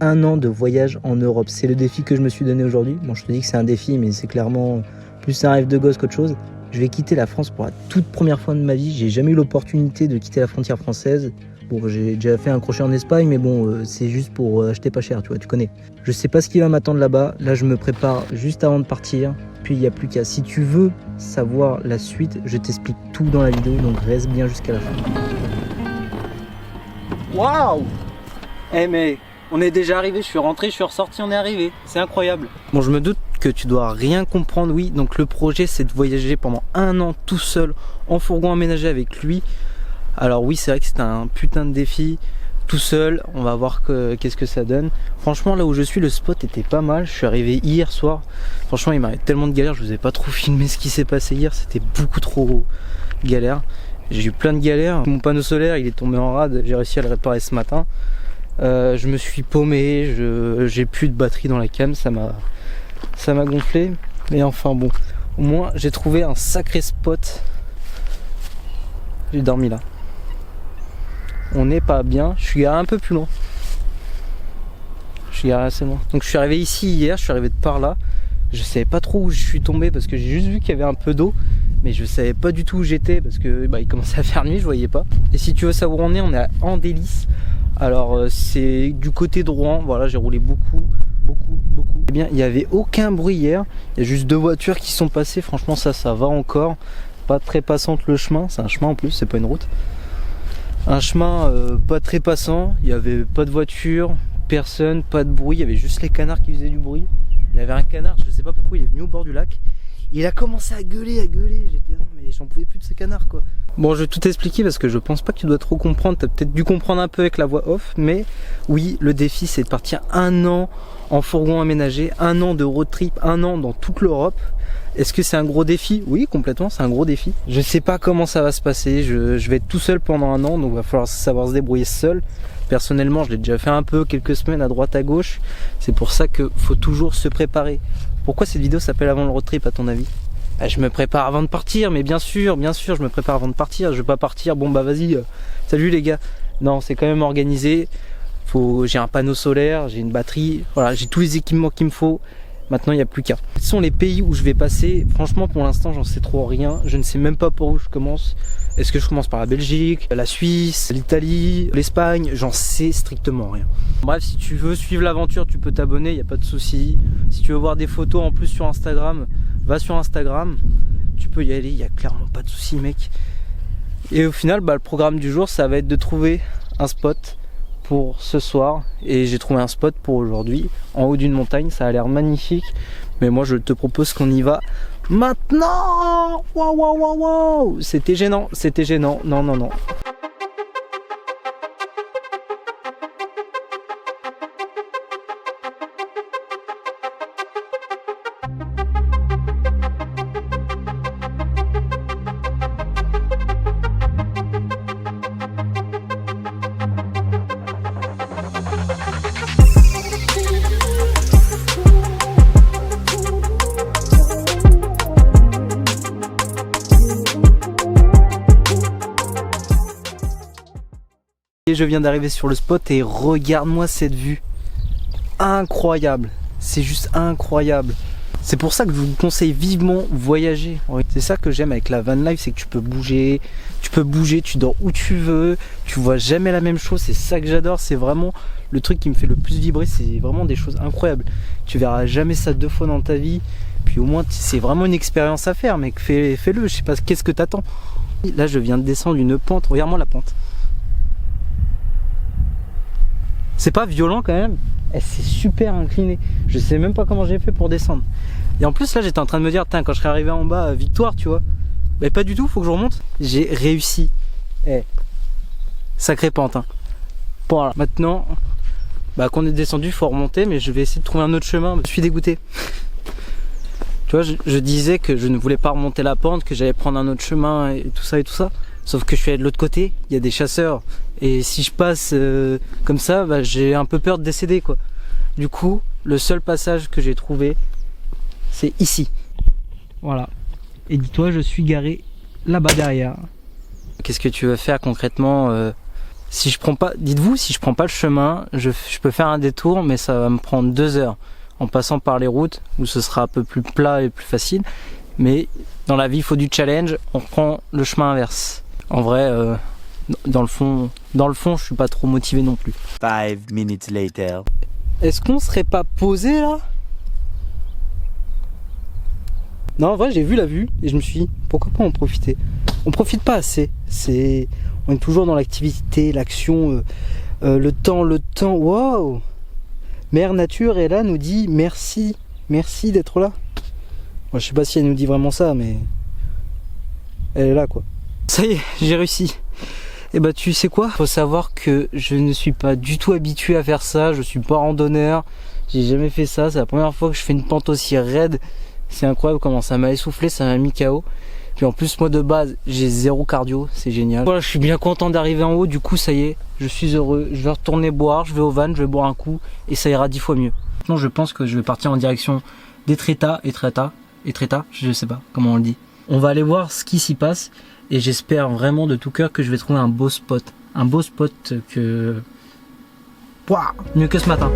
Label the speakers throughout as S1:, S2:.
S1: 1 an de voyage en Europe. C'est le défi que je me suis donné aujourd'hui. Bon, je te dis que c'est un défi, mais c'est clairement plus un rêve de gosse qu'autre chose. Je vais quitter la France pour la toute première fois de ma vie. J'ai jamais eu l'opportunité de quitter la frontière française. Bon, j'ai déjà fait un crochet en Espagne, mais bon, c'est juste pour acheter pas cher, tu vois, tu connais. Je sais pas ce qui va m'attendre là-bas. Là, je me prépare juste avant de partir. Puis, il n'y a plus qu'à. Si tu veux savoir la suite, je t'explique tout dans la vidéo, donc reste bien jusqu'à la fin.
S2: Waouh! Eh mais, on est déjà arrivé, je suis rentré, je suis ressorti, on est arrivé. C'est incroyable. Bon, je me doute que tu dois rien comprendre, oui. Donc le projet, c'est de voyager pendant 1 an tout seul, en fourgon aménagé avec lui. Alors oui, c'est vrai que c'est un putain de défi, tout seul, on va voir qu'est-ce que ça donne. Franchement, là où je suis, le spot était pas mal. Je suis arrivé hier soir. Franchement, il m'arrête tellement de galères, je vous ai pas trop filmé ce qui s'est passé hier, c'était beaucoup trop galère. J'ai eu plein de galères. Mon panneau solaire, il est tombé en rade, j'ai réussi à le réparer ce matin. Je me suis paumé, j'ai plus de batterie dans la cam, ça m'a gonflé. Mais enfin bon, au moins j'ai trouvé un sacré spot. J'ai dormi là. On n'est pas bien, je suis garé un peu plus loin. Je suis garé assez loin. Donc je suis arrivé ici hier, je suis arrivé de par là. Je savais pas trop où je suis tombé parce que j'ai juste vu qu'il y avait un peu d'eau. Mais je savais pas du tout où j'étais parce que il commençait à faire nuit, je voyais pas. Et si tu veux savoir où on est à Andélis. Alors c'est du côté de Rouen, voilà, j'ai roulé beaucoup. Eh bien, il n'y avait aucun bruit hier. Il y a juste 2 voitures qui sont passées, franchement ça va encore. Pas très passante le chemin, c'est un chemin en plus, c'est pas une route. Un chemin pas très passant, il n'y avait pas de voiture, personne, pas de bruit, il y avait juste les canards qui faisaient du bruit. Il y avait un canard, je sais pas pourquoi, il est venu au bord du lac. Il a commencé à gueuler, j'étais non mais j'en pouvais plus de ce canard quoi. Bon, je vais tout expliquer parce que je pense pas que tu dois trop comprendre, t'as peut-être dû comprendre un peu avec la voix off, mais oui, le défi c'est de partir 1 an en fourgon aménagé, 1 an de road trip, 1 an dans toute l'Europe. Est-ce que c'est un gros défi? Oui, complètement, c'est un gros défi. Je sais pas comment ça va se passer, je vais être tout seul pendant 1 an, donc il va falloir savoir se débrouiller seul. Personnellement, je l'ai déjà fait un peu, quelques semaines à droite à gauche. C'est pour ça qu'il faut toujours se préparer. Pourquoi cette vidéo s'appelle Avant le road trip à ton avis? Je me prépare avant de partir, mais bien sûr, je me prépare avant de partir. Je vais pas partir, bon bah vas-y, salut les gars. Non, c'est quand même organisé. J'ai un panneau solaire, j'ai une batterie, voilà, j'ai tous les équipements qu'il me faut. Maintenant, il n'y a plus qu'à. Quels sont les pays où je vais passer? Franchement, pour l'instant, j'en sais trop rien. Je ne sais même pas par où je commence. Est-ce que je commence par la Belgique, la Suisse, l'Italie, l'Espagne? J'en sais strictement rien. Bref, si tu veux suivre l'aventure, tu peux t'abonner, il n'y a pas de souci. Si tu veux voir des photos en plus sur Instagram, va sur Instagram. Tu peux y aller, il n'y a clairement pas de souci, mec. Et au final, le programme du jour, ça va être de trouver un spot pour ce soir, et j'ai trouvé un spot pour aujourd'hui en haut d'une montagne. Ça a l'air magnifique, mais moi je te propose qu'on y va maintenant. Waouh, c'était gênant, non. Et je viens d'arriver sur le spot et regarde-moi cette vue. Incroyable. C'est juste incroyable. C'est pour ça que je vous conseille vivement voyager. C'est ça que j'aime avec la van life, c'est que tu peux bouger, tu dors où tu veux, tu vois jamais la même chose. C'est ça que j'adore, c'est vraiment le truc qui me fait le plus vibrer, c'est vraiment des choses incroyables. Tu verras jamais ça 2 fois dans ta vie. Puis au moins c'est vraiment une expérience à faire, mec. Fais-le, je sais pas, qu'est-ce que t'attends? Là je viens de descendre une pente, regarde-moi la pente. C'est pas violent quand même, c'est super incliné. Je sais même pas comment j'ai fait pour descendre. Et en plus là j'étais en train de me dire, quand je serai arrivé en bas, victoire tu vois. Mais pas du tout, faut que je remonte. J'ai réussi. Sacrée pente hein. Voilà, maintenant qu'on est descendu, faut remonter, mais je vais essayer de trouver un autre chemin. Je suis dégoûté. Tu vois, je disais que je ne voulais pas remonter la pente, que j'allais prendre un autre chemin et tout ça. Sauf que je suis allé de l'autre côté, il y a des chasseurs. Et si je passe comme ça, j'ai un peu peur de décéder quoi. Du coup, le seul passage que j'ai trouvé, c'est ici. Voilà. Et dis-toi, je suis garé là-bas derrière. Qu'est-ce que tu veux faire concrètement Si je prends pas, dites-vous, si je prends pas le chemin, je peux faire un détour, mais ça va me prendre 2 heures en passant par les routes où ce sera un peu plus plat et plus facile. Mais dans la vie, il faut du challenge. On prend le chemin inverse. En vrai, dans le fond, je suis pas trop motivé non plus.
S3: 5 minutes later.
S2: Est-ce qu'on serait pas posé là? Non, en vrai, j'ai vu la vue et je me suis dit, pourquoi pas en profiter? On profite pas assez. On est toujours dans l'activité, l'action, le temps. Waouh! Mère Nature est là, nous dit merci d'être là. Moi, je sais pas si elle nous dit vraiment ça, mais elle est là, quoi. Ça y est, j'ai réussi. Et bah, tu sais quoi? Faut savoir que je ne suis pas du tout habitué à faire ça. Je suis pas randonneur. J'ai jamais fait ça. C'est la première fois que je fais une pente aussi raide. C'est incroyable comment ça m'a essoufflé, ça m'a mis KO. Puis en plus, moi de base, j'ai 0 cardio, c'est génial. Voilà, je suis bien content d'arriver en haut, du coup ça y est, je suis heureux. Je vais retourner boire, je vais au van, je vais boire un coup et ça ira 10 fois mieux. Maintenant, je pense que je vais partir en direction d'Etretat, je sais pas comment on le dit. On va aller voir ce qui s'y passe et j'espère vraiment de tout cœur que je vais trouver un beau spot. Un beau spot que... Pouah, mieux que ce matin.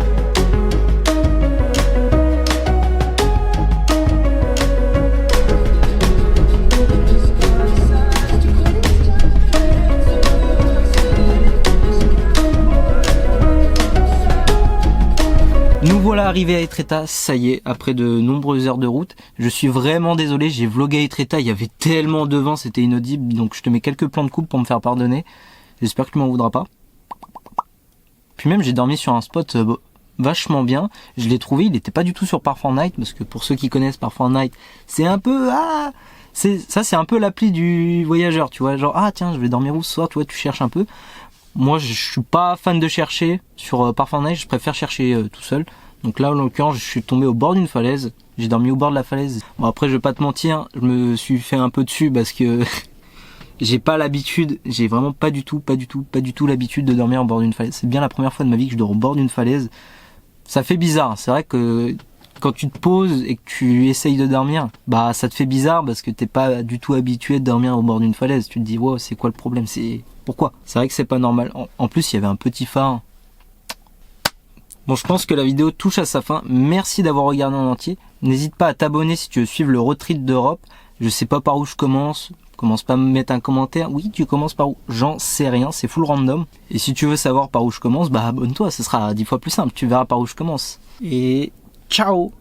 S2: Nous voilà arrivés à Etretat, ça y est, après de nombreuses heures de route. Je suis vraiment désolé, j'ai vlogué à Etretat, il y avait tellement de vent, c'était inaudible, donc je te mets quelques plans de coupe pour me faire pardonner. J'espère que tu m'en voudras pas. Puis même, j'ai dormi sur un spot vachement bien. Je l'ai trouvé, il n'était pas du tout sur Park4Night, parce que pour ceux qui connaissent Park4Night, c'est un peu... c'est un peu l'appli du voyageur, tu vois. Genre, tiens, je vais dormir où ce soir, tu vois, tu cherches un peu. Moi, je suis pas fan de chercher sur Park4Night, je préfère chercher tout seul. Donc là, en l'occurrence, je suis tombé au bord d'une falaise. J'ai dormi au bord de la falaise. Bon, après, je vais pas te mentir, je me suis fait un peu dessus parce que j'ai pas l'habitude, j'ai vraiment pas du tout l'habitude de dormir au bord d'une falaise. C'est bien la première fois de ma vie que je dors au bord d'une falaise. Ça fait bizarre, c'est vrai que quand tu te poses et que tu essayes de dormir, bah ça te fait bizarre parce que t'es pas du tout habitué de dormir au bord d'une falaise. Tu te dis, wow, c'est quoi le problème? Pourquoi? C'est vrai que c'est pas normal. En plus, il y avait un petit phare. Bon, je pense que la vidéo touche à sa fin. Merci d'avoir regardé en entier. N'hésite pas à t'abonner si tu veux suivre le road trip d'Europe. Je sais pas par où je commence. Commence pas à me mettre un commentaire. Oui, tu commences par où? J'en sais rien, c'est full random. Et si tu veux savoir par où je commence, bah abonne-toi, ce sera 10 fois plus simple. Tu verras par où je commence. Et ciao!